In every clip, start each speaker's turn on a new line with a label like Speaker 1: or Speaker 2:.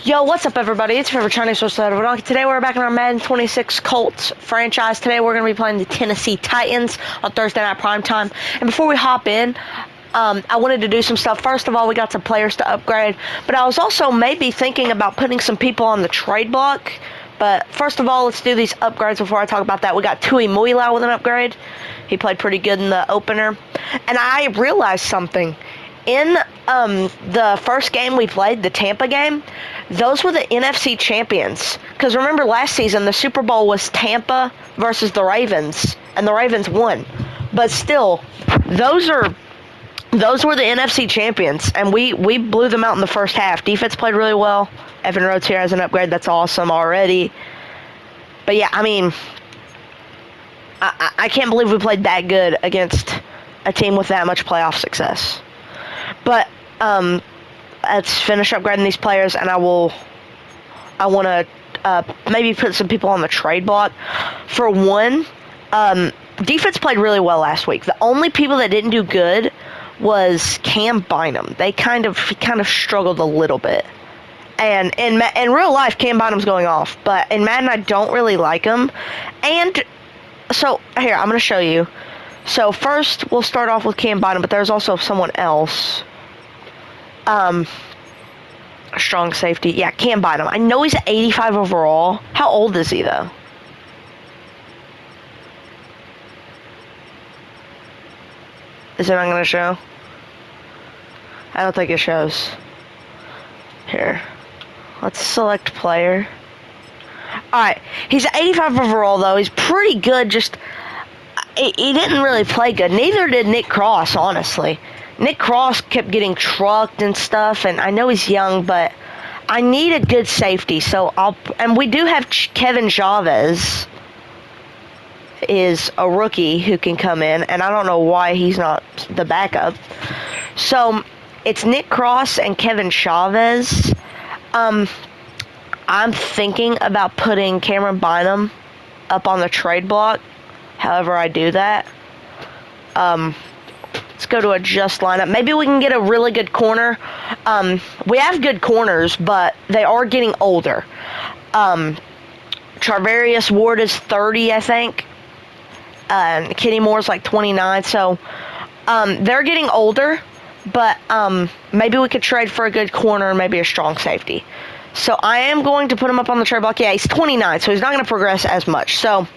Speaker 1: Yo, what's up, everybody? It's Forever Chinese Source. Today we're back in our Madden 26 Colts franchise. Today we're going to be playing the Tennessee Titans on Thursday night primetime. And before we hop in, I wanted to do some stuff. First of all, we got some players to upgrade, but I was also maybe thinking about putting some people on the trade block. But first of all, let's do these upgrades before I talk about that. We got Tui Muilau with an upgrade. He played pretty good in the opener. And I realized something. In the first game we played, the Tampa game, those were the NFC champions. Because remember last season, the Super Bowl was Tampa versus the Ravens, and the Ravens won. But still, those were the NFC champions, and we blew them out in the first half. Defense played really well. Evan Rhodes here has an upgrade. That's awesome already. But yeah, I mean, I can't believe we played that good against a team with that much playoff success. But let's finish upgrading these players, and I want to maybe put some people on the trade block. For one, defense played really well last week. The only people that didn't do good was Cam Bynum. They kind of struggled a little bit. And in real life, Cam Bynum's going off, but in Madden, I don't really like him. And so here, I'm going to show you. So first, we'll start off with Cam Bynum, but there's also someone else. A strong safety. Yeah, Cam Bynum. I know he's 85 overall. How old is he, though? Is it not going to show? I don't think it shows. Here. Let's select player. Alright. He's 85 overall, though. He's pretty good. Just, he didn't really play good. Neither did Nick Cross, honestly. Nick Cross kept getting trucked and stuff, and I know he's young, but I need a good safety. So and we do have Kevin Chavez is a rookie who can come in, and I don't know why he's not the backup. So it's Nick Cross and Kevin Chavez. I'm thinking about putting Cameron Bynum up on the trade block. However I do that. Let's go to adjust lineup. Maybe we can get a really good corner. We have good corners, but they are getting older. Charvarius Ward is 30, I think. And Kenny Moore's like 29. So they're getting older, but maybe we could trade for a good corner and maybe a strong safety. So I am going to put him up on the trade block. Yeah, he's 29, so he's not going to progress as much. So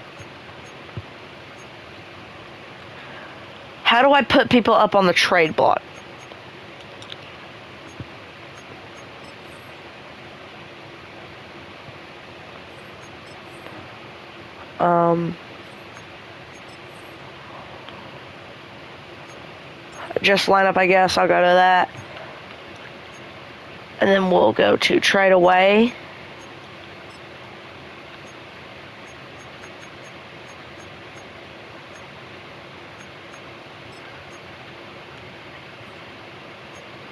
Speaker 1: how do I put people up on the trade block? Just lineup, I guess. I'll go to that. And then we'll go to trade away.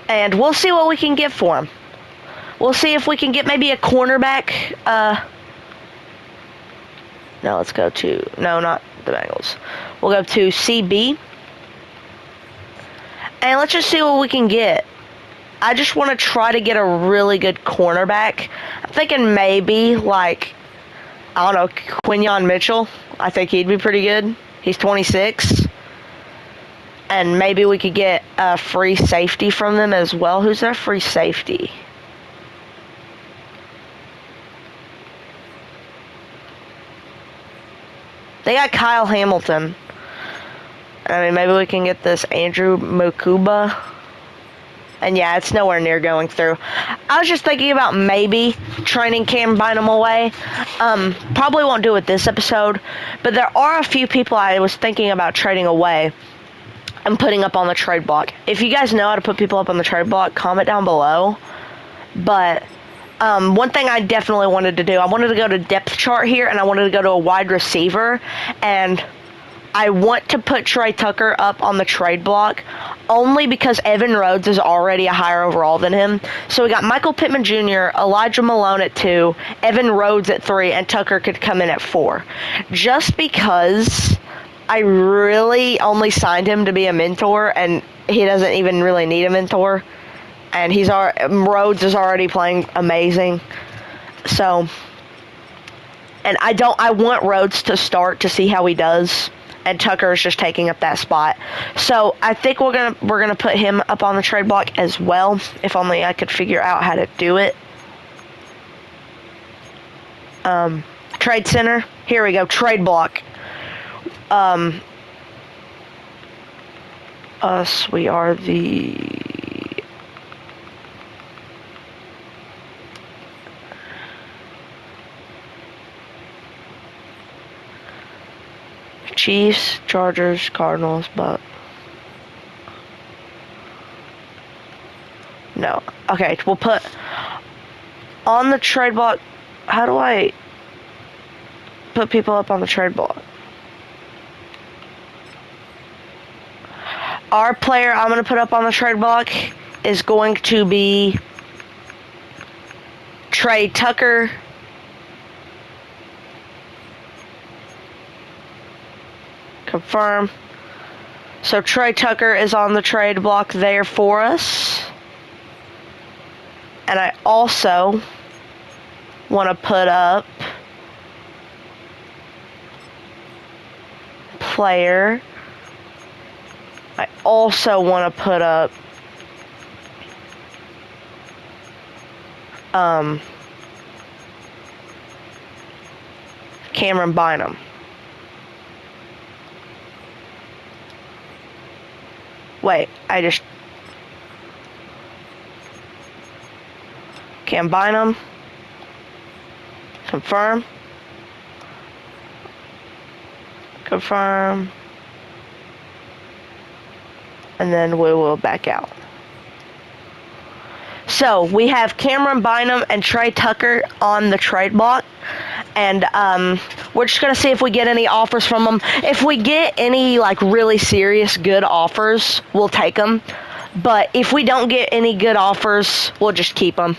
Speaker 1: And we'll see what we can get for him. We'll see if we can get maybe a cornerback. No, let's go to... No, not the Bengals. We'll go to CB. And let's just see what we can get. I just want to try to get a really good cornerback. I'm thinking maybe, like, I don't know, Quinyon Mitchell. I think he'd be pretty good. He's 26. And maybe we could get a free safety from them as well. Who's their free safety? They got Kyle Hamilton. I mean, maybe we can get this Andrew Mokuba. And yeah, it's nowhere near going through. I was just thinking about maybe training Cam Bynum away. Probably won't do it this episode. But there are a few people I was thinking about trading away and putting up on the trade block. If you guys know how to put people up on the trade block, comment down below. But one thing I definitely wanted to do, I wanted to go to depth chart here, and I wanted to go to a wide receiver, and I want to put Trey Tucker up on the trade block only because Evan Rhodes is already a higher overall than him. So we got Michael Pittman Jr., Elijah Malone at 2, Evan Rhodes at 3, and Tucker could come in at 4. Just because I really only signed him to be a mentor, and he doesn't even really need a mentor. and Rhodes is already playing amazing. So, and I want Rhodes to start to see how he does, and Tucker is just taking up that spot. So I think we're gonna put him up on the trade block as well. If only I could figure out how to do it. Trade center. Here we go. Trade block. We are the Chiefs, Chargers, Cardinals, but no. Okay, we'll put on the trade block. How do I put people up on the trade block? Our player I'm going to put up on the trade block is going to be Trey Tucker. Confirm. So Trey Tucker is on the trade block there for us. And I also want to put up player. I also want to put up Cameron Bynum. Wait, Cam Bynum. Confirm. Confirm. And then we will back out. So we have Cameron Bynum and Trey Tucker on the trade block. And we're just going to see if we get any offers from them. If we get any like really serious good offers, we'll take them. But if we don't get any good offers, we'll just keep them.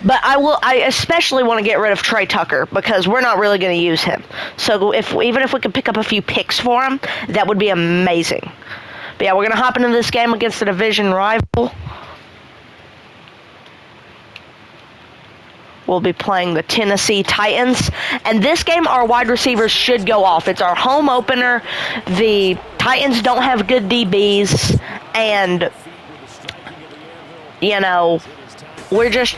Speaker 1: But I especially want to get rid of Trey Tucker because we're not really going to use him. So even if we could pick up a few picks for him, that would be amazing. But yeah, we're going to hop into this game against a division rival. We'll be playing the Tennessee Titans. And this game, our wide receivers should go off. It's our home opener. The Titans don't have good DBs. And, you know, we're just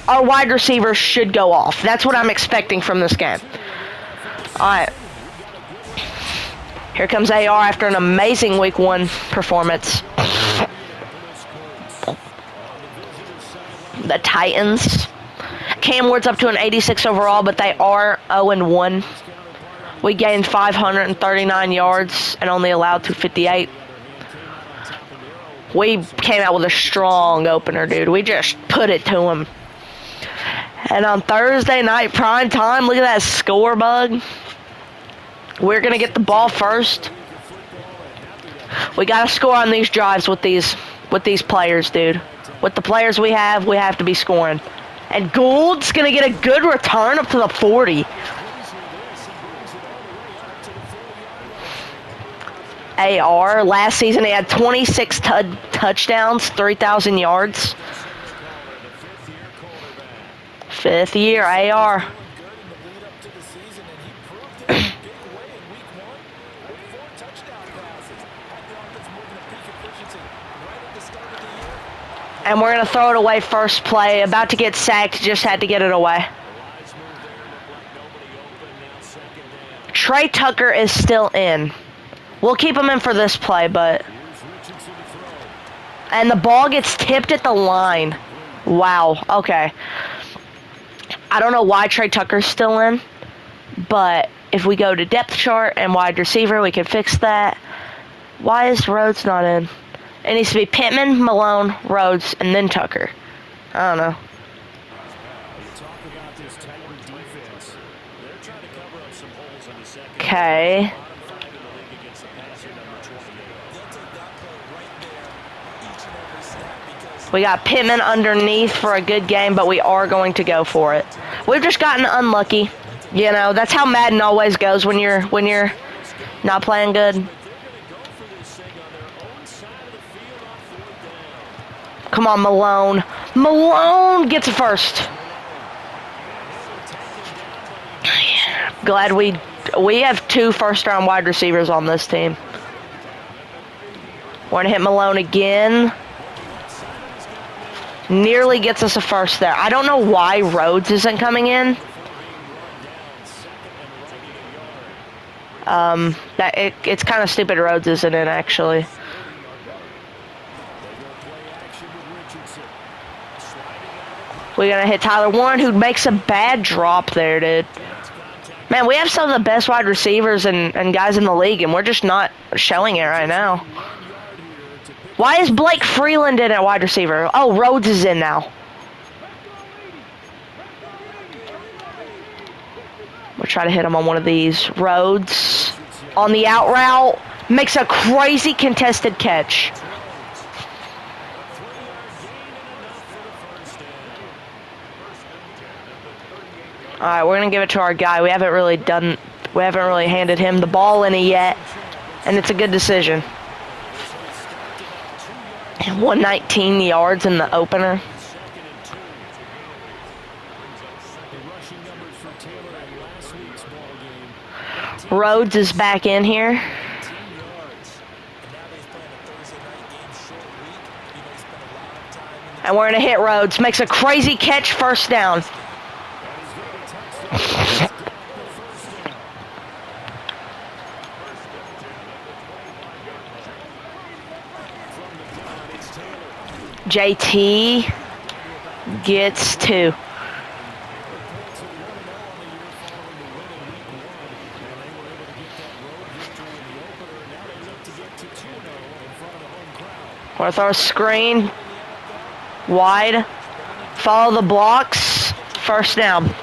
Speaker 1: our wide receivers should go off. That's what I'm expecting from this game. All right. Here comes AR after an amazing Week 1 performance. The Titans. Cam Ward's up to an 86 overall, but they are 0-1. We gained 539 yards and only allowed 258. We came out with a strong opener, dude. We just put it to him. And on Thursday night prime time, look at that score bug. We're going to get the ball first. We got to score on these drives with these players, dude. With the players we have to be scoring. And Gould's going to get a good return up to the 40. AR, last season he had 26 touchdowns, 3,000 yards. Fifth year, AR. And we're going to throw it away first play. About to get sacked, just had to get it away. Trey Tucker is still in. We'll keep him in for this play, but... And the ball gets tipped at the line. Wow, okay. I don't know why Trey Tucker's still in, but if we go to depth chart and wide receiver, we can fix that. Why is Rhodes not in? It needs to be Pittman, Malone, Rhodes, and then Tucker. I don't know. Okay. We got Pittman underneath for a good game, but we are going to go for it. We've just gotten unlucky. You know, that's how Madden always goes when you're not playing good. Come on, Malone. Malone gets a first. Glad we have 2 first-round wide receivers on this team. We're going to hit Malone again. Nearly gets us a first there. I don't know why Rhodes isn't coming in. It's kind of stupid Rhodes isn't in, actually. We're going to hit Tyler Warren, who makes a bad drop there, dude. Man, we have some of the best wide receivers and guys in the league, and we're just not showing it right now. Why is Blake Freeland in at wide receiver? Oh, Rhodes is in now. We'll try to hit him on one of these. Rhodes on the out route makes a crazy contested catch. All right, we're gonna give it to our guy. We haven't really handed him the ball in it yet, and it's a good decision. And 119 yards in the opener. Rhodes is back in here. And we're going to hit Rhodes. Makes a crazy catch, first down. JT gets 2. We're going to throw a screen. Wide. Follow the blocks. First down.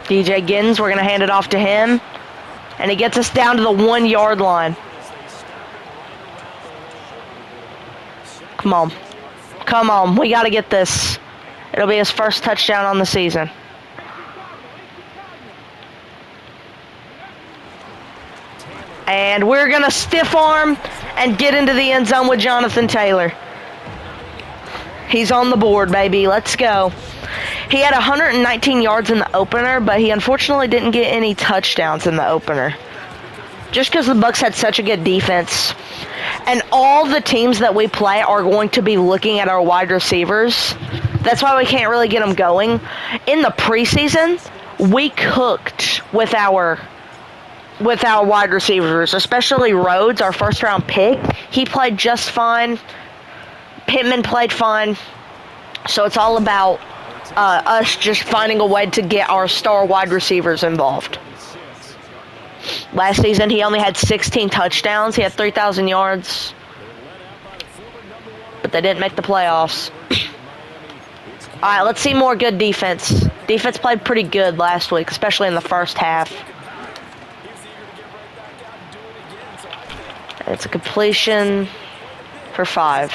Speaker 1: DJ Giddens, we're going to hand it off to him. And he gets us down to the 1-yard line. Come on. Come on. We got to get this. It'll be his first touchdown on the season. And we're going to stiff arm and get into the end zone with Jonathan Taylor. He's on the board, baby. Let's go. He had 119 yards in the opener, but he unfortunately didn't get any touchdowns in the opener. Just because the Bucs had such a good defense. And all the teams that we play are going to be looking at our wide receivers. That's why we can't really get them going. In the preseason, we cooked with our wide receivers, especially Rhodes, our first-round pick. He played just fine. Pittman played fine. So it's all about us just finding a way to get our star wide receivers involved. Last season, he only had 16 touchdowns. He had 3,000 yards. But they didn't make the playoffs. All right, let's see more good defense. Defense played pretty good last week, especially in the first half. It's a completion for 5.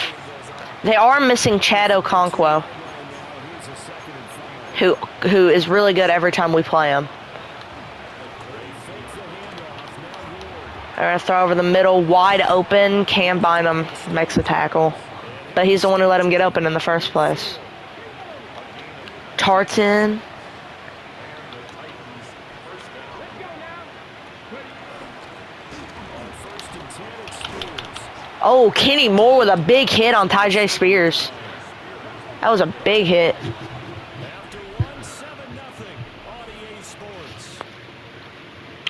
Speaker 1: They are missing Chad Okonkwo, who is really good every time we play him. They're going to throw over the middle, wide open. Cam Bynum makes the tackle. But he's the one who let him get open in the first place. Tartan. Oh, Kenny Moore with a big hit on Tyjae Spears. That was a big hit.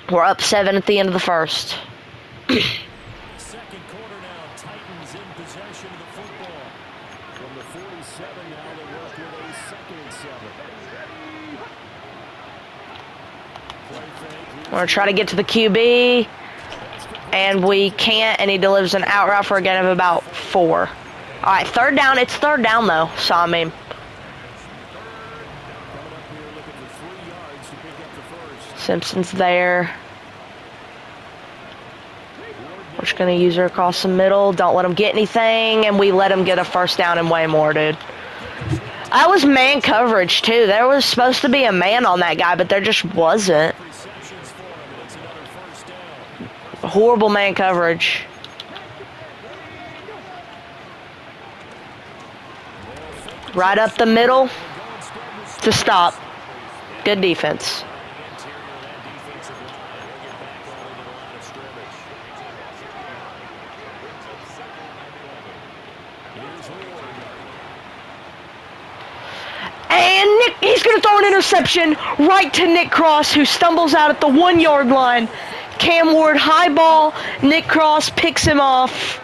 Speaker 1: We're up 7 at the end of the first.
Speaker 2: Second quarter now, Titans in possession of the football. From the 47 now, they work with a 2nd and 7.
Speaker 1: We're going to try to get to the QB. And we can't, and he delivers an out route for a gain of about 4. All right, third down. It's third down, though. So, I mean. Simpson's there. We're just going to use her across the middle. Don't let him get anything, and we let him get a first down and way more, dude. That was man coverage, too. There was supposed to be a man on that guy, but there just wasn't. Horrible man coverage. Right up the middle to stop. Good defense. And he's going to throw an interception right to Nick Cross, who stumbles out at the 1 yard line. Cam Ward, high ball. Nick Cross picks him off.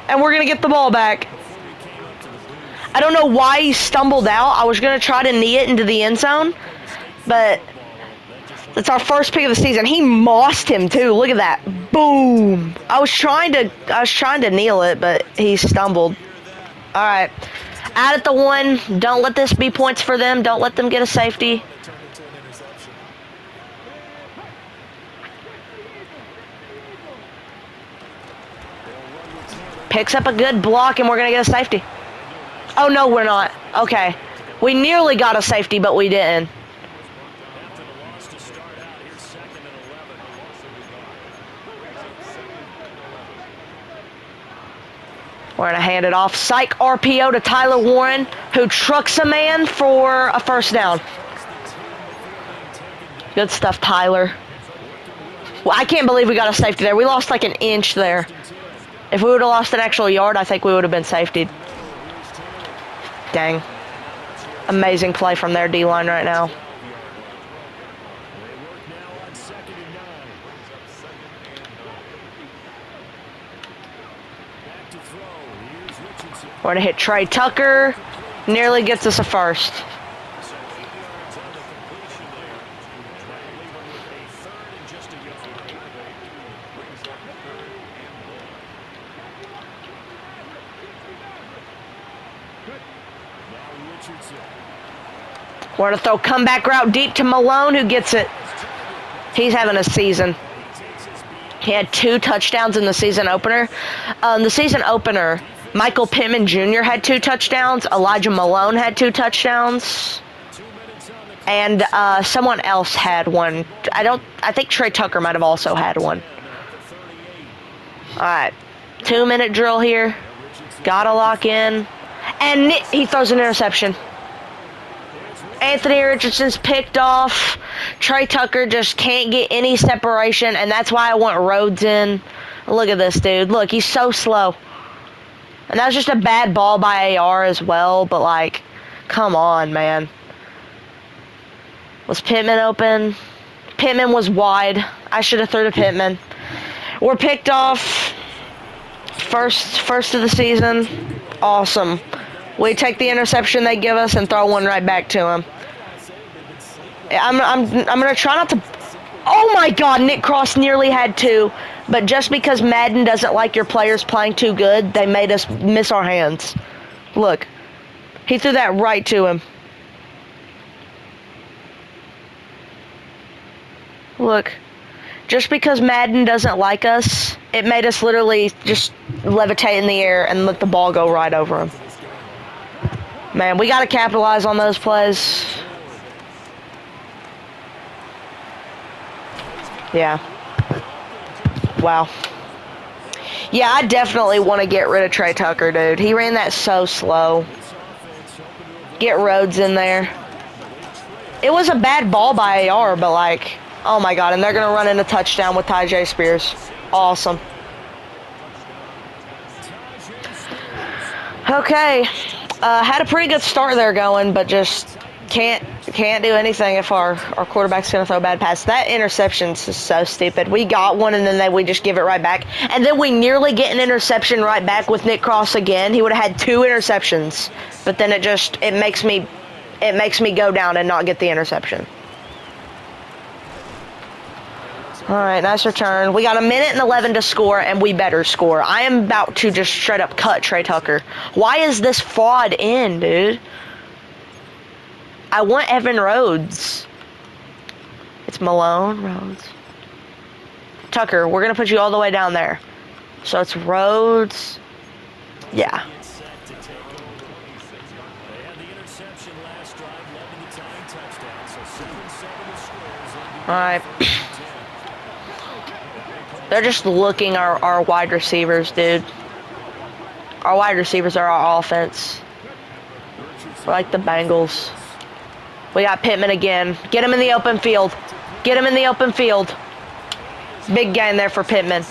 Speaker 1: And we're going to get the ball back. I don't know why he stumbled out. I was going to try to knee it into the end zone. But it's our first pick of the season. He mossed him, too. Look at that. Boom. I was trying to kneel it, but he stumbled. All right. Out at the 1. Don't let this be points for them. Don't let them get a safety. Picks up a good block, and we're going to get a safety. Oh, no, we're not. Okay. We nearly got a safety, but we didn't. We're going to hand it off. Psych RPO to Tyler Warren, who trucks a man for a first down. Good stuff, Tyler. Well, I can't believe we got a safety there. We lost like an inch there. If we would have lost an actual yard, I think we would have been safetied. Dang. Amazing play from their D-line right now. We're going to hit Trey Tucker. Nearly gets us a first. We're going to throw comeback route deep to Malone, who gets it. He's having a season. He had 2 touchdowns in the season opener. The season opener, Michael Pittman Jr. had 2 touchdowns. Elijah Malone had 2 touchdowns. And someone else had one. I think Trey Tucker might have also had one. All right. 2-minute drill here. Gotta lock in. And he throws an interception. Anthony Richardson's picked off. Trey Tucker just can't get any separation, and that's why I want Rhodes in. Look at this dude. Look, he's so slow. And that was just a bad ball by AR as well, but, like, come on, man. Was Pittman open? Pittman was wide. I should have thrown to Pittman. We're picked off. First of the season. Awesome. We take the interception they give us and throw one right back to him. I'm gonna try not to. Oh my God! Nick Cross nearly had 2, but just because Madden doesn't like your players playing too good, they made us miss our hands. Look, he threw that right to him. Look, just because Madden doesn't like us, it made us literally just levitate in the air and let the ball go right over him. Man, we got to capitalize on those plays. Yeah. Wow. Yeah, I definitely want to get rid of Trey Tucker, dude. He ran that so slow. Get Rhodes in there. It was a bad ball by AR, but like, oh my God, and they're going to run in a touchdown with Tyjae Spears. Awesome. Okay. Had a pretty good start there going, but just can't do anything if our quarterback's going to throw a bad pass. That interception's just so stupid. We got one, and then we just give it right back. And then we nearly get an interception right back with Nick Cross again. He would have had 2 interceptions, but then it makes me go down and not get the interception. All right, nice return. We got 1:11 to score, and we better score. I am about to just straight up cut Trey Tucker. Why is this fraud in, dude? I want Evan Rhodes. It's Malone, Rhodes. Tucker, we're going to put you all the way down there. So it's Rhodes. Yeah. All right. They're just looking our wide receivers, dude. Our wide receivers are our offense. We're like the Bengals. We got Pittman again. Get him in the open field. Get him in the open field. Big gain there for Pittman.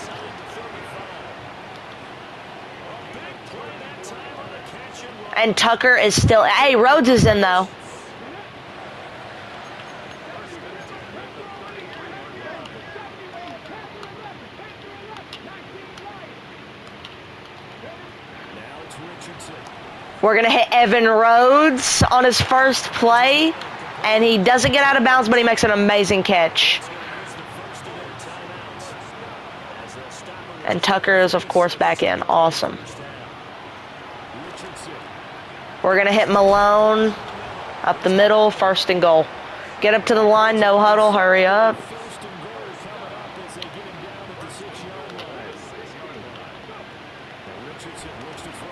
Speaker 1: And Tucker is still... Hey, Rhodes is in, though. We're going to hit Evan Rhodes on his first play. And he doesn't get out of bounds, but he makes an amazing catch. And Tucker is, of course, back in. Awesome. We're going to hit Malone up the middle, 1st and goal. Get up to the line, no huddle, hurry up.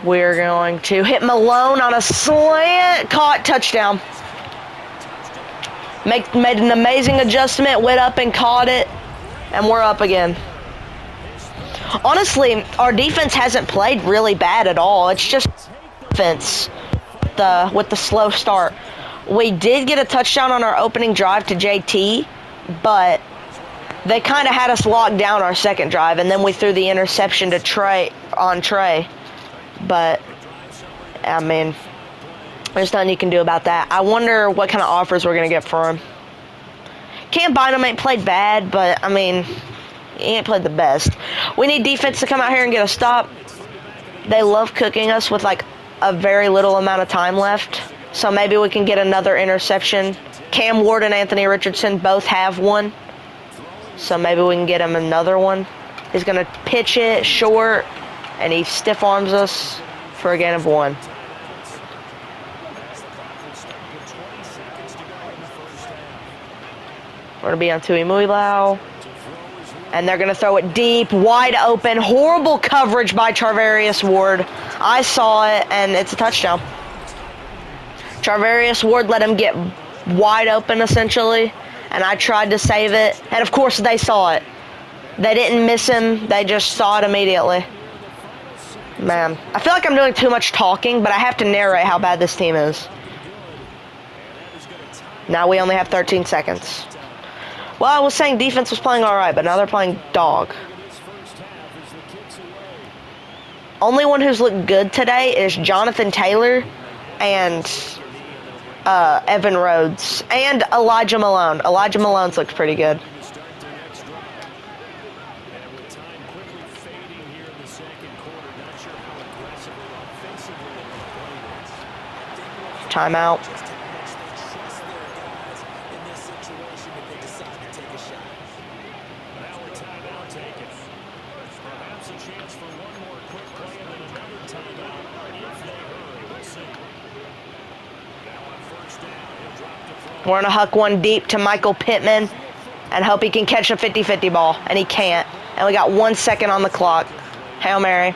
Speaker 1: We're going to hit Malone on a slant. Caught, touchdown. Made an amazing adjustment, went up and caught it, and we're up again. Honestly, our defense hasn't played really bad at all. It's just defense with the slow start. We did get a touchdown on our opening drive to JT, but they kind of had us locked down our second drive, and then we threw the interception to Trey. But, I mean, there's nothing you can do about that. I wonder what kind of offers we're going to get for him. Cam Bynum ain't played bad, but, I mean, he ain't played the best. We need defense to come out here and get a stop. They love cooking us with, like, a very little amount of time left. So maybe we can get another interception. Cam Ward and Anthony Richardson both have one. So maybe we can get him another one. He's going to pitch it short, and he stiff arms us for a gain of 1. We're going to be on Tui Muilau. And they're going to throw it deep, wide open. Horrible coverage by Charvarius Ward. I saw it, and it's a touchdown. Charvarius Ward let him get wide open, essentially. And I tried to save it. And, of course, they saw it. They didn't miss him. They just saw it immediately. Man, I feel like I'm doing too much talking, but I have to narrate how bad this team is. Now we only have 13 seconds. Well, I was saying defense was playing all right, but now they're playing dog. Only one who's looked good today is Jonathan Taylor and Evan Rhodes and Elijah Malone. Elijah Malone's looked pretty good. Timeout. We're going to huck one deep to Michael Pittman and hope he can catch a 50-50 ball, and he can't. And we got 1 second on the clock. Hail Mary.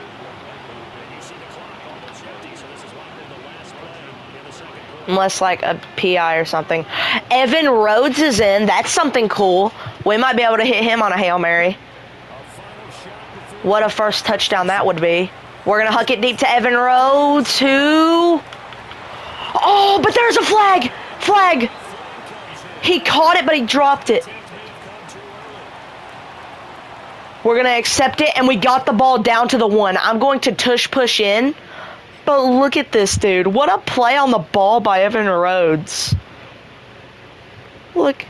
Speaker 1: Unless, like, a PI or something. Evan Rhodes is in. That's something cool. We might be able to hit him on a Hail Mary. What a first touchdown that would be. We're going to huck it deep to Evan Rhodes, who... Oh, but there's a flag! Flag! He caught it, but he dropped it. We're going to accept it, and we got the ball down to the 1. I'm going to push in. But look at this, dude. What a play on the ball by Evan Rhodes. Look.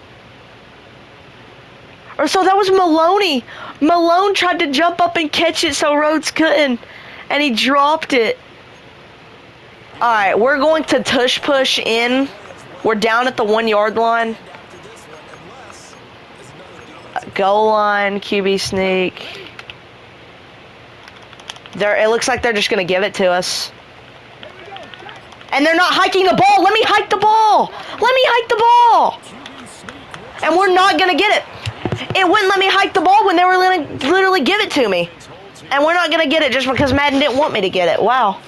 Speaker 1: Or so that was Maloney. Malone tried to jump up and catch it so Rhodes couldn't. And he dropped it. Alright, we're going to push in. We're down at the 1 yard line. Goal line, QB sneak. It looks like they're just going to give it to us. And they're not hiking the ball. Let me hike the ball. Let me hike the ball. And we're not going to get it. It wouldn't let me hike the ball when they were going to literally give it to me. And we're not going to get it just because Madden didn't want me to get it. Wow.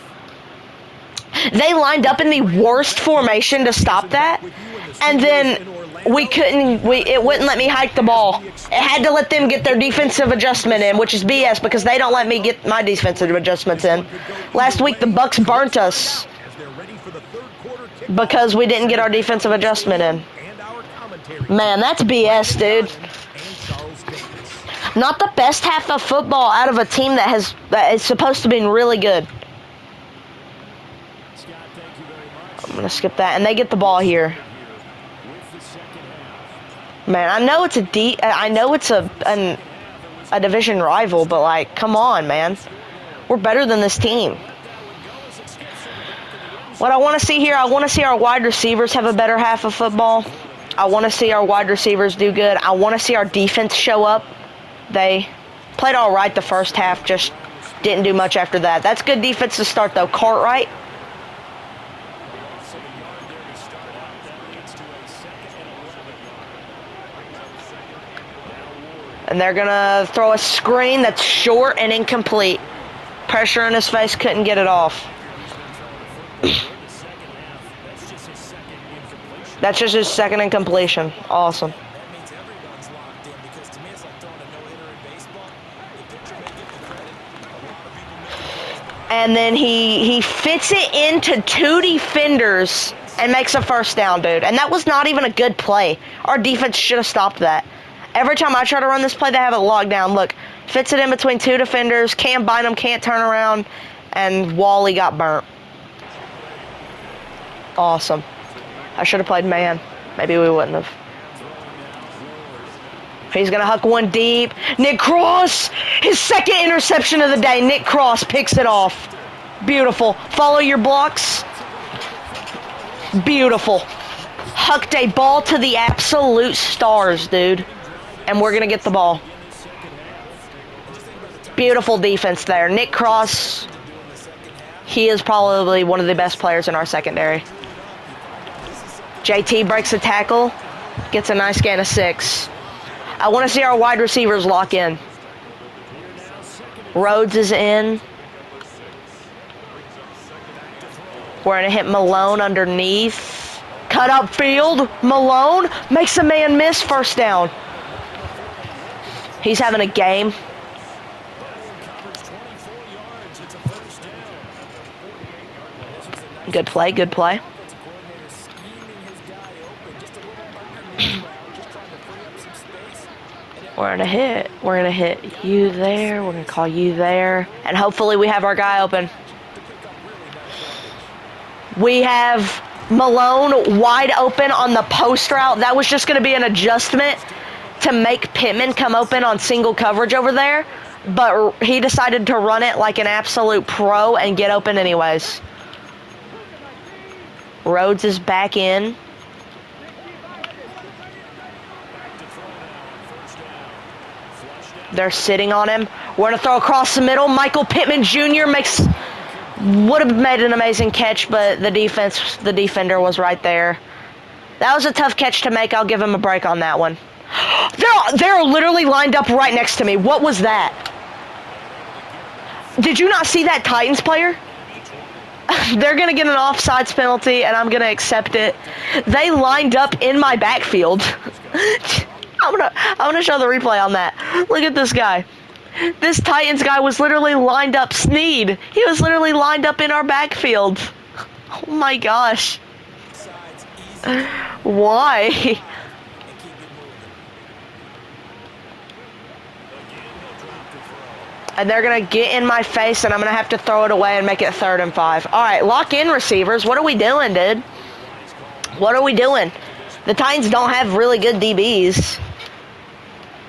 Speaker 1: They lined up in the worst formation to stop that. And then we couldn't. It wouldn't let me hike the ball. It had to let them get their defensive adjustment in, which is BS because they don't let me get my defensive adjustments in. Last week the Bucks burnt us because we didn't get our defensive adjustment in. Man, that's BS, dude. Not the best half of football out of a team that is supposed to be really good. I'm gonna skip that, and they get the ball here. Man, I know it's a division rival, but like, come on, man. We're better than this team. What I want to see here, I want to see our wide receivers have a better half of football. I want to see our wide receivers do good. I want to see our defense show up. They played all right the first half, just didn't do much after that. That's good defense to start, though. Cartwright. And they're going to throw a screen that's short and incomplete. Pressure in his face, couldn't get it off. That's just his second incompletion. Awesome. And then he fits it into two defenders and makes a first down, dude. And that was not even a good play. Our defense should have stopped that. Every time I try to run this play, they have it locked down. Look, fits it in between two defenders, can't bind them, can't turn around, and Wally got burnt. Awesome. I should have played man. Maybe we wouldn't have. He's going to huck one deep. Nick Cross, his second interception of the day. Nick Cross picks it off. Beautiful. Follow your blocks. Beautiful. Hucked a ball to the absolute stars, dude. And we're going to get the ball. Beautiful defense there. Nick Cross, he is probably one of the best players in our secondary. JT breaks the tackle, gets a nice gain of 6. I want to see our wide receivers lock in. Rhodes is in. We're going to hit Malone underneath. Cut up field. Malone makes a man miss. First down. He's having a game. Good play, good play. We're gonna hit you there. We're gonna call you there. And hopefully we have our guy open. We have Malone wide open on the post route. That was just gonna be an adjustment to make Pittman come open on single coverage over there. But he decided to run it like an absolute pro and get open anyways. Rhodes is back in. They're sitting on him. We're going to throw across the middle. Michael Pittman Jr. would have made an amazing catch, but the defender was right there. That was a tough catch to make. I'll give him a break on that one. They're literally lined up right next to me. What was that? Did you not see that Titans player? They're going to get an offsides penalty, and I'm going to accept it. They lined up in my backfield. I'm gonna show the replay on that. Look at this guy. This Titans guy was literally lined up. Sneed. He was literally lined up in our backfield. Oh my gosh. Why? And they're gonna get in my face, and I'm gonna have to throw it away and make it 3rd and 5. All right, lock in receivers. What are we doing, dude? What are we doing? The Titans don't have really good DBs.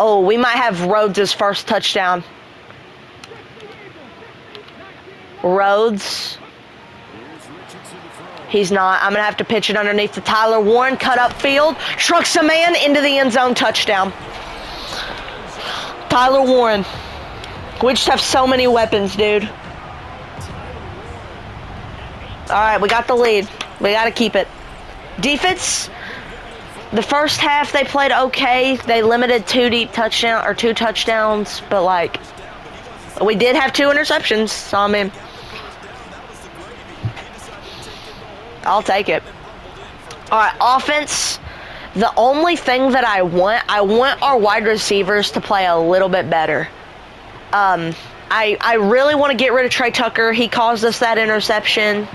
Speaker 1: Oh, we might have Rhodes' first touchdown. Rhodes. He's not. I'm going to have to pitch it underneath to Tyler Warren. Cut up field. Trucks a man into the end zone. Touchdown. Tyler Warren. We just have so many weapons, dude. All right, we got the lead. We got to keep it. Defense. The first half they played okay. They limited 2 touchdowns, but like we did have 2 interceptions. So I mean, I'll take it. All right, offense. The only thing that I want our wide receivers to play a little bit better. I really want to get rid of Trey Tucker. He caused us that interception.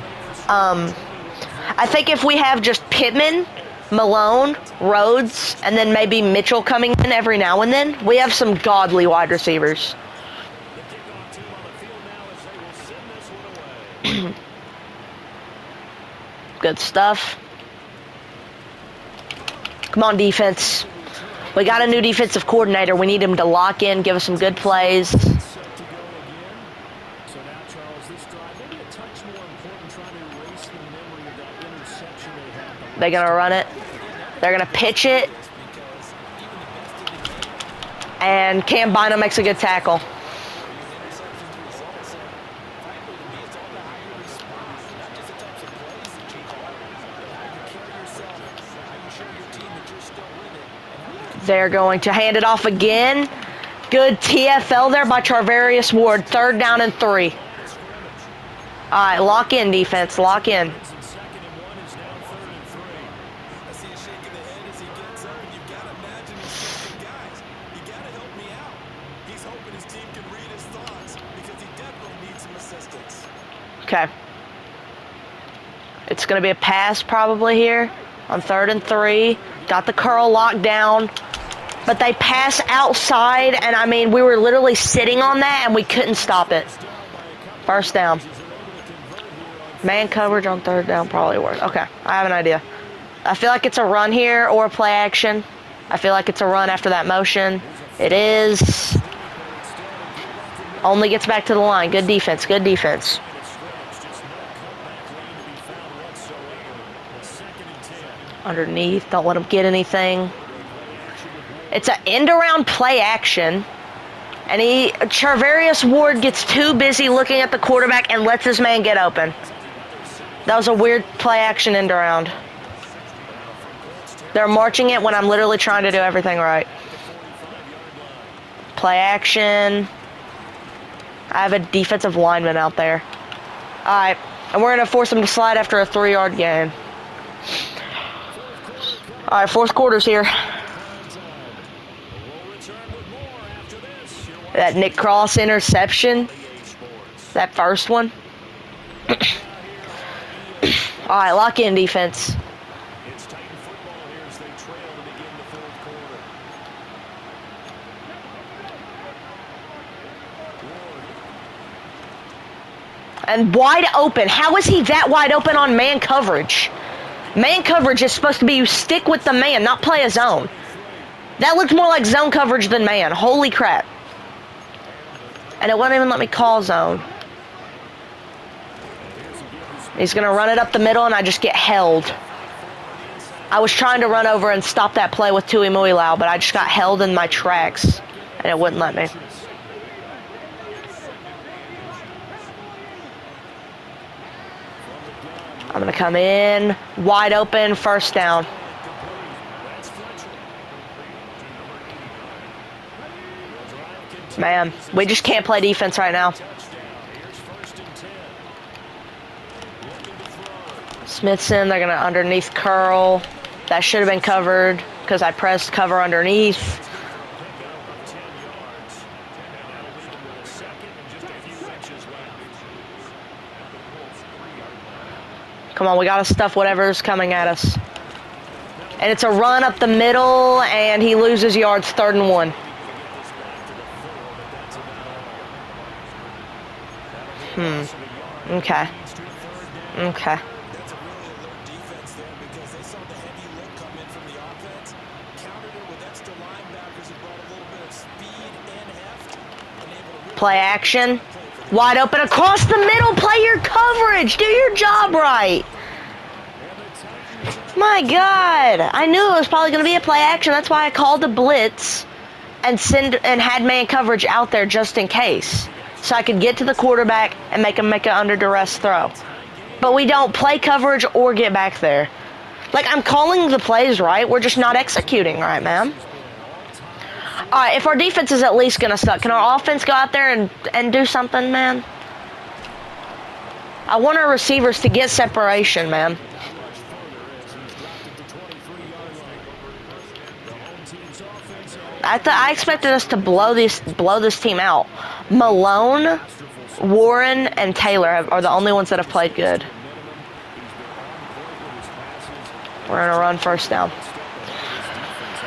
Speaker 1: I think if we have just Pittman, Malone, Rhodes, and then maybe Mitchell coming in every now and then, we have some godly wide receivers. Good stuff. Come on, defense. We got a new defensive coordinator. We need him to lock in, give us some good plays. They're going to run it. They're going to pitch it. And Cam Bynum makes a good tackle. They're going to hand it off again. Good TFL there by Charvarius Ward. 3rd down and 3. All right, lock in, defense. Lock in. Okay. It's going to be a pass probably here on 3rd and 3. Got the curl locked down. But they pass outside, and I mean, we were literally sitting on that, and we couldn't stop it. 1st down. Man coverage on 3rd down probably works. Okay, I have an idea. I feel like it's a run here or a play action. I feel like it's a run after that motion. It is. Only gets back to the line. Good defense, good defense. Underneath, don't let him get anything. It's an end-around play action. And Charvarius Ward gets too busy looking at the quarterback and lets his man get open. That was a weird play action end-around. They're marching it when I'm literally trying to do everything right. Play action. I have a defensive lineman out there. All right, and we're going to force him to slide after a 3-yard gain. All right, 4th quarter's here. That Nick Cross interception. That first one. All right, lock in, defense. And wide open. How is he that wide open on man coverage? Man coverage is supposed to be you stick with the man, not play a zone. That looked more like zone coverage than man. Holy crap. And it won't even let me call zone. He's going to run it up the middle, and I just get held. I was trying to run over and stop that play with Tui Muilau, but I just got held in my tracks, and it wouldn't let me. I'm going to come in, wide open, 1st down. Man, we just can't play defense right now. Smithson, they're going to underneath curl. That should have been covered because I pressed cover underneath. Come on, we got to stuff whatever's coming at us. And it's a run up the middle, and he loses yards, 3rd and 1. Okay. Okay. Play action. Wide open across the middle. Play your coverage. Do your job right. My God. I knew it was probably going to be a play action. That's why I called the blitz and had man coverage out there just in case. So I could get to the quarterback and make him make an under duress throw. But we don't play coverage or get back there. Like, I'm calling the plays right. We're just not executing right, man. All right, if our defense is at least going to suck, can our offense go out there and do something, man? I want our receivers to get separation, man. I expected us to blow this team out. Malone, Warren, and Taylor are the only ones that have played good. We're gonna run first down.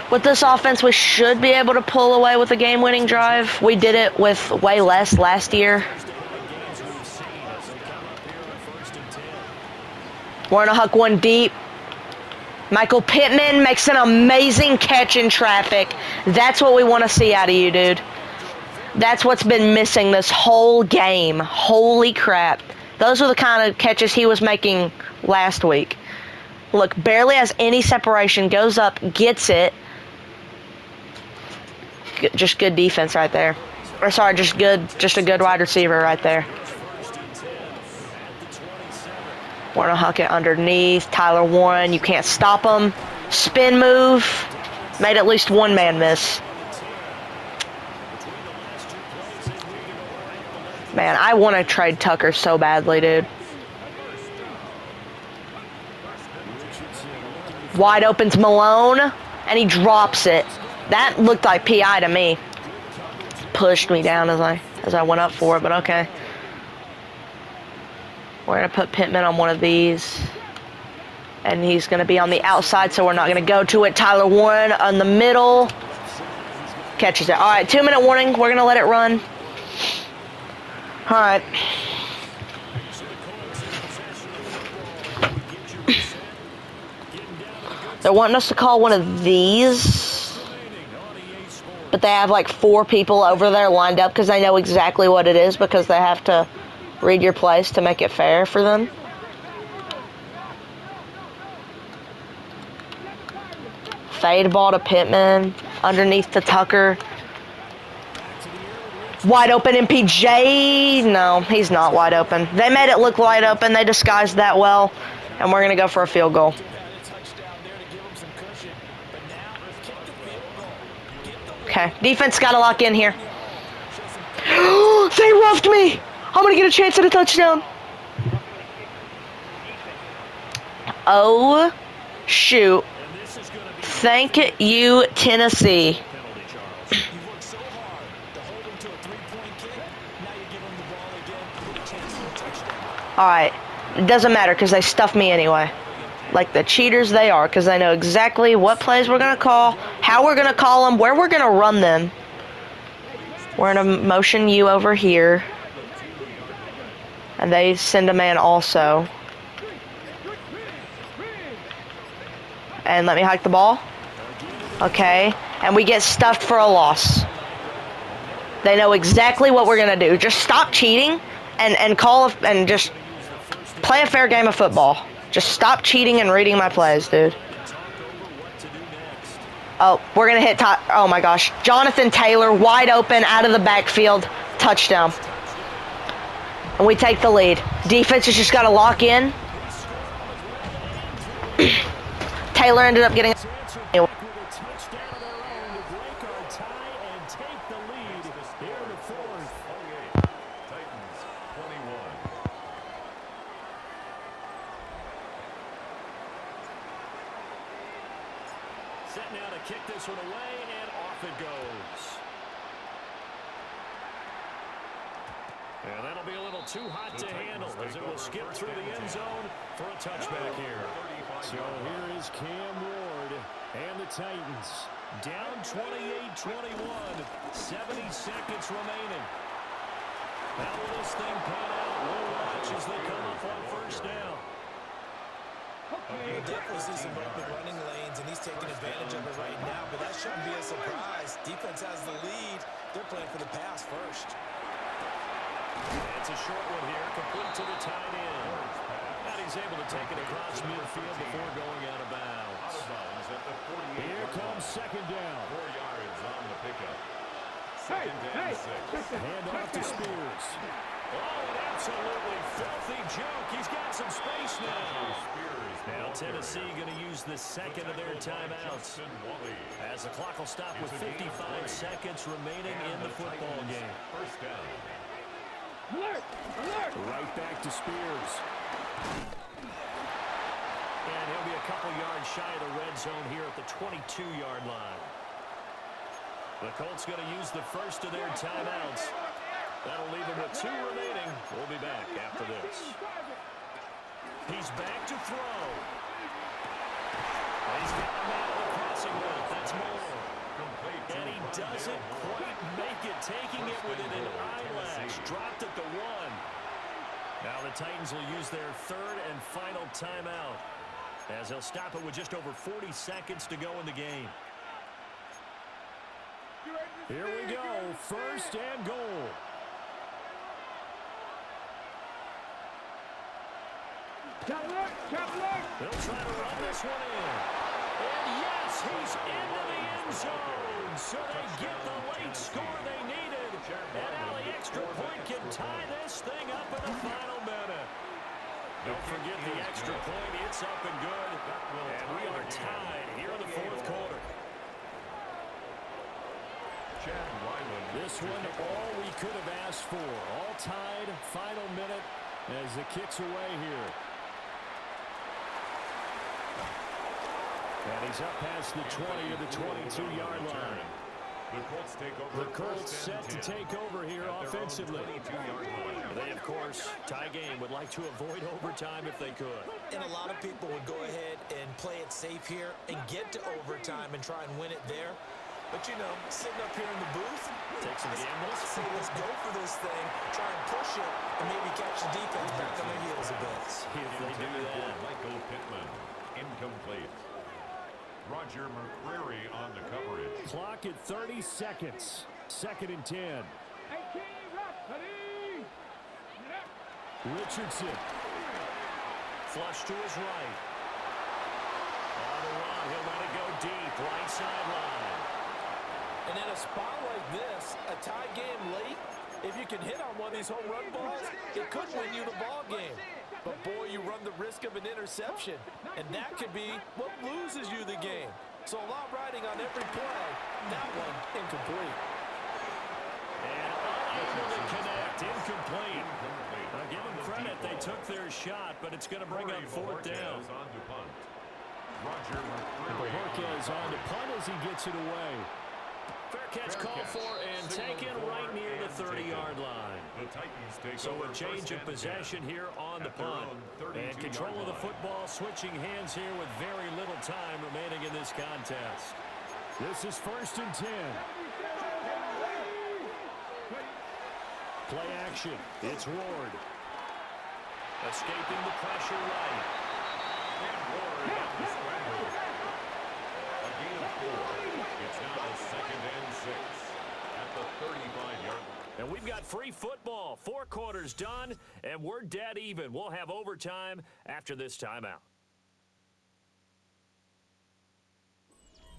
Speaker 1: With this offense, we should be able to pull away with a game-winning drive. We did it with way less last year. We're gonna huck one deep. Michael Pittman makes an amazing catch in traffic. That's what we want to see out of you, dude. That's what's been missing this whole game. Holy crap. Those are the kind of catches he was making last week. Look, barely has any separation, goes up, gets it. Just good defense right there. Or sorry, just a good wide receiver right there. We're gonna huck it underneath. Tyler Warren, you can't stop him. Spin move. Made at least one man miss. Man, I want to trade Tucker so badly, dude. Wide open's Malone, and he drops it. That looked like PI to me. Pushed me down as I went up for it, but okay. We're going to put Pittman on one of these. And he's going to be on the outside, so we're not going to go to it. Tyler Warren on the middle. Catches it. All right, 2-minute warning. We're going to let it run. All right. They're wanting us to call one of these. But they have like 4 people over there lined up because they know exactly what it is because they have to read your plays to make it fair for them. Fade ball to Pittman. Underneath to Tucker. Wide open MPJ. No, he's not wide open. They made it look wide open. They disguised that well. And we're going to go for a field goal. Okay, defense got to lock in here. They roughed me. I'm going to get a chance at a touchdown. Oh, shoot. Thank you, Tennessee. All right. It doesn't matter because they stuffed me anyway. Like the cheaters they are, because they know exactly what plays we're going to call, how we're going to call them, where we're going to run them. We're going to motion you over here. And they send a man also. And let me hike the ball. Okay. And we get stuffed for a loss. They know exactly what we're going to do. Just stop cheating and call and just play a fair game of football. Just stop cheating and reading my plays, dude. Oh, we're going to hit oh my gosh. Jonathan Taylor, wide open, out of the backfield. Touchdown. And we take the lead. Defense has just got to lock in. Taylor ended up getting...
Speaker 2: Set now to kick this one away, and off it goes. And that'll be a little too hot to handle as it will skip through the end zone for a touchback here. So here is Cam Ward and the Titans. Down 28-21, 70 seconds remaining. How will this thing pan out? We'll watch as they come up on first down.
Speaker 3: We'll definitely see some open running lanes, and he's taking advantage of it right now, but that shouldn't be a surprise. Defense has the lead. They're playing for the pass first.
Speaker 2: It's a short one here, complete to the tight end. And he's able to take it across midfield before going out of bounds. Here comes second down. 4 yards on the pickup. Second down, 6. Hand off to Spears. Oh, an absolutely filthy joke. He's got some space now. Now Tennessee going to use the second of their timeouts as the clock will stop with 55 seconds remaining in the football game. First down. Right back to Spears. And he'll be a couple yards shy of the red zone here at the 22-yard line. The Colts going to use the first of their timeouts. That'll leave them with 2 remaining. We'll be back after this. He's back to throw. He's got a man on the crossing route. That's more. And he doesn't quite make it, taking it within an eyelash. Dropped at the 1. Now the Titans will use their 3rd and final timeout, as they'll stop it with just over 40 seconds to go in the game. Here we go, 1st and goal. They'll try to run this one in. And yes, he's into the end zone. So they get the late score they needed. And now the extra point can tie this thing up in the final minute. Don't forget the extra point. It's up and good. And we are tied here in the 4th quarter. This one all we could have asked for. All tied, final minute as it kicks away here. And he's up past the 20 to the 22-yard line. The Colts set to take over here offensively. They, of course, tie game, would like to avoid overtime if they could.
Speaker 3: And a lot of people would go ahead and play it safe here and get to overtime and try and win it there. But, you know, sitting up here in the booth,
Speaker 2: take some gambles.
Speaker 3: Say, let's go for this thing, try and push it, and maybe catch the defense back on their heels a bit.
Speaker 2: See if they do that.
Speaker 4: Michael Pittman, incomplete. Roger McCreary on the coverage.
Speaker 2: Clock at 30 seconds. 2nd and 10. Richardson. Flush to his right. On the run, he'll let it go deep. Right sideline.
Speaker 5: And in a spot like this, a tie game late, if you can hit on one of these home run balls, it could win you the ball game. But, boy, you run the risk of an interception, and that could be what loses you the game. So a lot riding on every play. That one, incomplete.
Speaker 2: And unable to connect, incomplete. Now, give them credit, they took their shot, but it's going to bring up 4th down.
Speaker 4: Roger McCreary.
Speaker 2: Borges on to punt as he gets it away. Fair catch called for and taken right near the 30-yard line. So a change of possession here on the punt. And control of the football, switching hands here with very little time remaining in this contest. This is 1st and 10. Play action. It's Ward. Escaping the pressure right.
Speaker 4: And Ward got the scramble. A gain of 4. It's now 2nd and 6 at the 35-yard line.
Speaker 2: And we've got free football. 4 quarters done, and we're dead even. We'll have overtime after this timeout.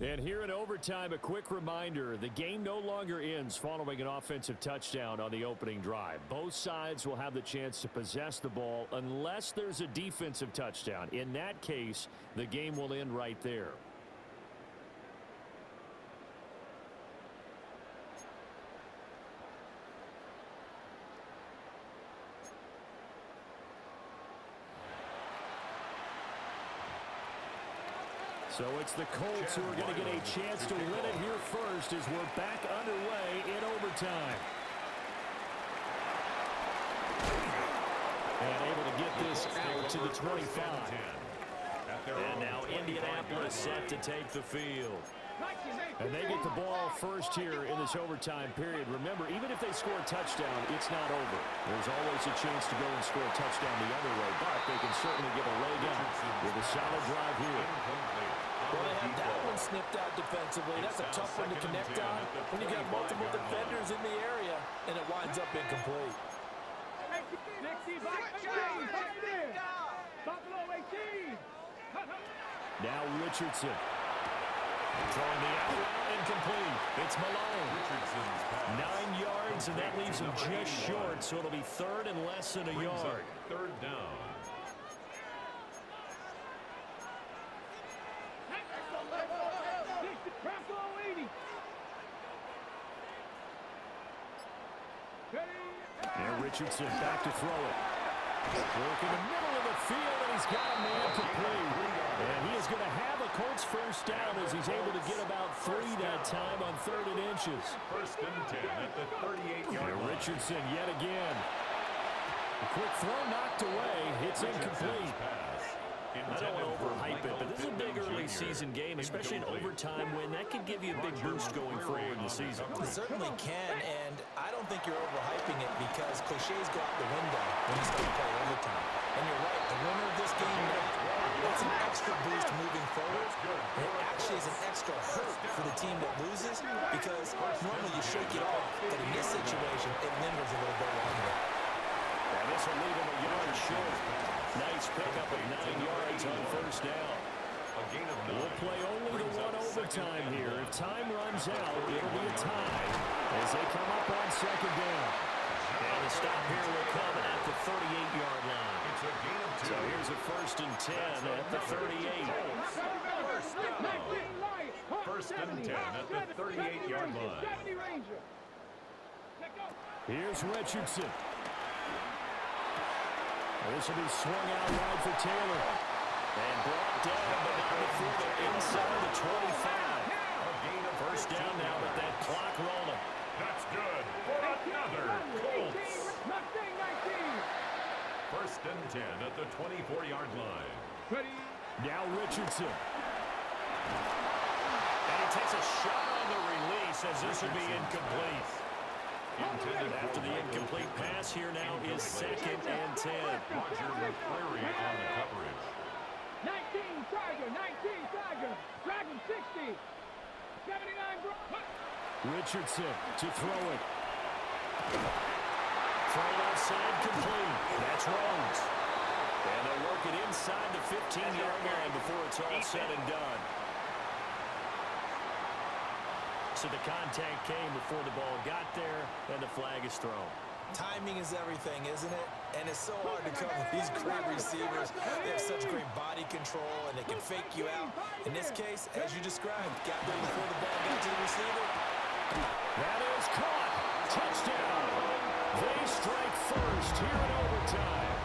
Speaker 2: And here in overtime, a quick reminder, the game no longer ends following an offensive touchdown on the opening drive. Both sides will have the chance to possess the ball unless there's a defensive touchdown. In that case, the game will end right there. So it's the Colts who are going to get a chance to win it here first as we're back underway in overtime. And able to get this out to the 25. And now Indianapolis set to take the field. And they get the ball first here in this overtime period. Remember, even if they score a touchdown, it's not over. There's always a chance to go and score a touchdown the other way, but they can certainly get a leg up with a solid drive here.
Speaker 5: Well, they have that one snipped out defensively. That's a tough one to connect on when you got multiple defenders in the area, and it winds up incomplete.
Speaker 2: Now Richardson. Throwing the out route, incomplete. It's Malone. 9 yards, and that leaves him just short, so it'll be 3rd and less than a yard.
Speaker 4: 3rd down.
Speaker 2: And Richardson back to throw it. Work in the middle of the field, and he's got a man complete. And he is going to have a Colts first down as he's able to get about 3 that time on 3rd and inches.
Speaker 4: First and 10 at the 38-yard line.
Speaker 2: Richardson yet again. A quick throw knocked away. It's incomplete. I don't want to overhype it, but this is a big early season game, especially an overtime win. That could give you a big boost going forward in the season.
Speaker 3: It certainly can, and I don't think you're overhyping it because cliches go out the window when you start to play overtime. And you're right, the winner of this game now, it's an extra boost moving forward. And it actually is an extra hurt for the team that loses because normally you shake it off, but in this situation, it lingers a little bit longer.
Speaker 2: And this will leave him a yard short. Nice pickup of 9 yards on first down. We'll play only to one overtime here. If time runs out, it'll be a tie as they come up on second down. And the stop here will come at the 38-yard line. So here's a 1st and 10 at the 38.
Speaker 4: First and 10 at the 38-yard line.
Speaker 2: Here's Richardson. This will be swung out wide for Taylor. And brought down, but not before they're inside the 25. First down now with that clock rolling.
Speaker 4: That's good for another Colts. First and 10 at the 24-yard line.
Speaker 2: Now Richardson. And he takes a shot on the release as this will be incomplete. After the incomplete pass, here now is 2nd and 10.
Speaker 4: Roger McCleary on the coverage.
Speaker 6: 19 Tiger, Dragon 60, 79
Speaker 2: Richardson to throw it. Throw outside complete. That's Rhodes. And they'll work it inside the 15-yard line before it's all said and done. So the contact came before the ball got there, and the flag is thrown.
Speaker 3: Timing is everything, isn't it? And it's so hard to cover these great receivers. They have such great body control, and they can fake you out. In this case, as you described, got there before the ball got to the receiver.
Speaker 2: That is caught. Touchdown. They strike first here in overtime.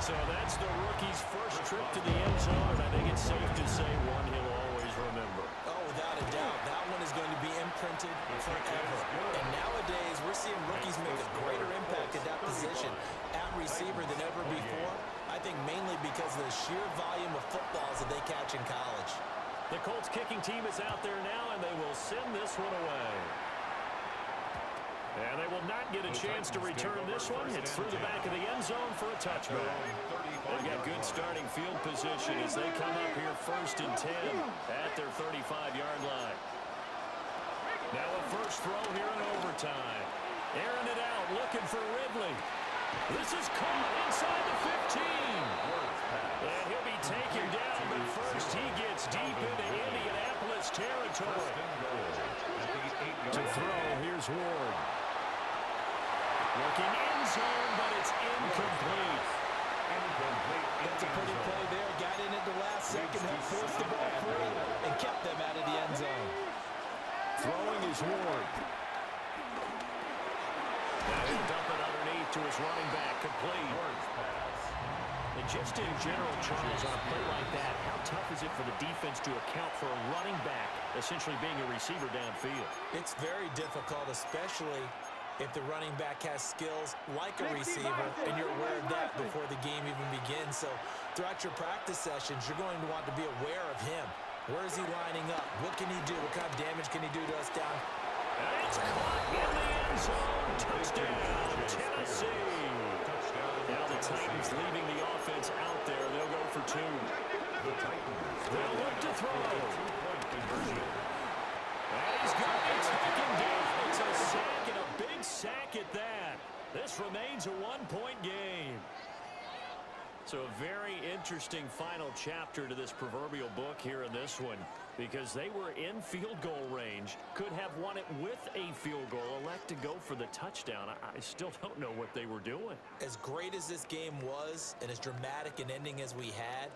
Speaker 2: So that's the rookie's first trip to the end zone, and I think it's safe to say one he'll always remember.
Speaker 3: Oh, without a doubt. That one is going to be imprinted forever. And nowadays, we're seeing rookies make a greater impact at that position at receiver than ever before. I think mainly because of the sheer volume of footballs that they catch in college.
Speaker 2: The Colts kicking team is out there now, and they will send this one away. And they will not get a chance to return this one. It's through the back of the end zone for a touchback. They've got good starting field position as they come up here 1st and 10 at their 35-yard line. Now a first throw here in overtime. Airing it out, looking for Ridley. This is caught inside the 15. And he'll be taken down, but first he gets deep into Indianapolis territory. To throw, here's Ward. Looking in zone, but it's incomplete.
Speaker 3: That's a pretty play there. Got in at the last second, helped force the ball free, and kept them out of the end zone.
Speaker 2: Throwing is Ward. Now he'll dump it underneath to his running back, complete. And just in general, Charles, on a play like that, how tough is it for the defense to account for a running back essentially being a receiver downfield?
Speaker 3: It's very difficult, especially if the running back has skills like a receiver, and you're aware of that before the game even begins. So throughout your practice sessions, you're going to want to be aware of him. Where is he lining up? What can he do? What kind of damage can he do to us down?
Speaker 2: And it's caught in the end zone. Touchdown, Tennessee. Now the Titans leaving the offense out there. They'll go for 2. They'll look to throw. And he's got it taken down. It's a sack, and a big sack at that. This remains a one-point game. So a very interesting final chapter to this proverbial book here in this one, because they were in field goal range, could have won it with a field goal, elect to go for the touchdown. I still don't know what they were doing.
Speaker 3: As great as this game was and as dramatic an ending as we had,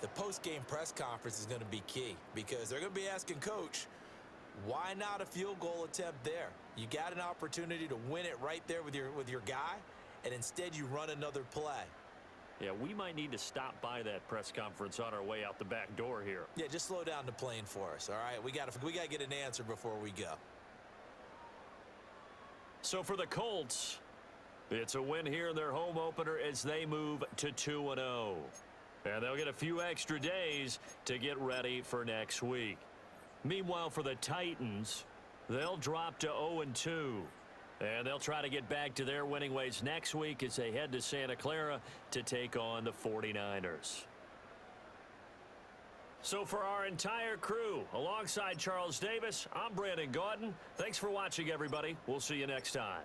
Speaker 3: the post-game press conference is going to be key, because they're going to be asking Coach, why not a field goal attempt there? You got an opportunity to win it right there with your guy, and instead you run another play.
Speaker 2: Yeah, we might need to stop by that press conference on our way out the back door here.
Speaker 3: Yeah, just slow down the plane for us, all right? We got to get an answer before we go.
Speaker 2: So for the Colts, it's a win here in their home opener as they move to 2-0. And they'll get a few extra days to get ready for next week. Meanwhile, for the Titans, they'll drop to 0-2. And they'll try to get back to their winning ways next week as they head to Santa Clara to take on the 49ers. So for our entire crew, alongside Charles Davis, I'm Brandon Gaudin. Thanks for watching, everybody. We'll see you next time.